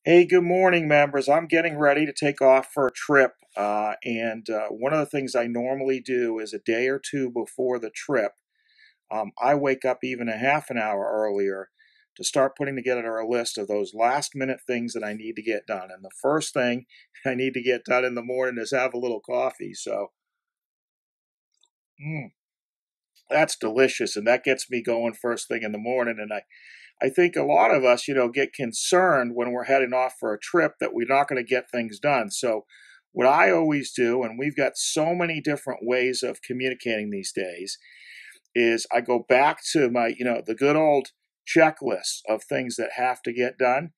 Hey, good morning, members. I'm getting ready to take off for a trip. And one of the things I normally do is a day or two before the trip, I wake up even a half an hour earlier to start putting together a list of those last minute things that I need to get done. And the first thing I need to get done in the morning is have a little coffee. So, mm, that's delicious. And that gets me going first thing in the morning. And I think a lot of us, get concerned when we're heading off for a trip that we're not going to get things done. So, what I always do, and we've got so many different ways of communicating these days, is I go back to my, the good old checklist of things that have to get done.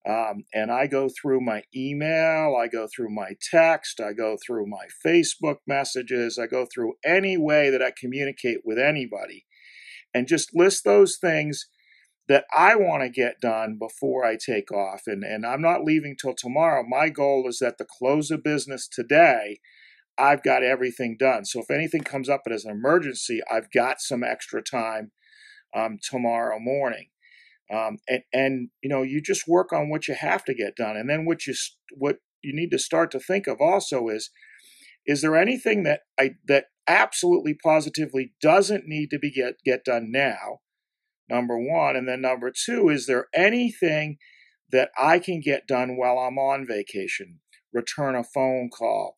And I go through my email, I go through my text, I go through my Facebook messages, I go through any way that I communicate with anybody and just list those things that I want to get done before I take off. And I'm not leaving till tomorrow. My goal is that the close of business today, I've got everything done. So if anything comes up as an emergency, I've got some extra time tomorrow morning. You just work on what you have to get done. And then what you need to start to think of also is there anything that absolutely positively doesn't need to get done now? Number one. And then number two, is there anything that I can get done while I'm on vacation? Return a phone call,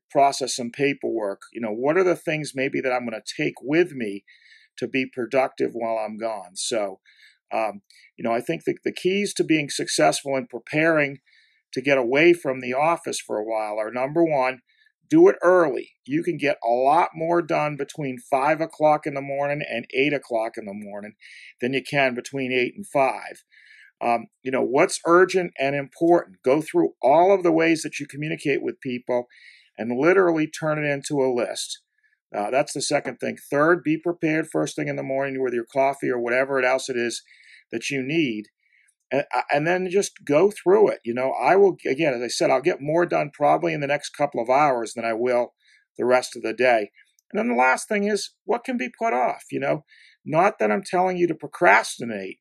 process some paperwork. What are the things maybe that I'm going to take with me to be productive while I'm gone? So, I think the keys to being successful in preparing to get away from the office for a while are number one, do it early. You can get a lot more done between 5 o'clock in the morning and 8 o'clock in the morning than you can between 8 and 5. What's urgent and important? Go through all of the ways that you communicate with people and literally turn it into a list. That's the second thing. Third, be prepared first thing in the morning with your coffee or whatever else it is that you need. And then just go through it. I will, again, as I said, I'll get more done probably in the next couple of hours than I will the rest of the day. And then the last thing is what can be put off, not that I'm telling you to procrastinate,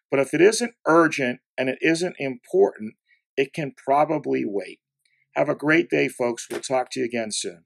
but if it isn't urgent and it isn't important, it can probably wait. Have a great day, folks. We'll talk to you again soon.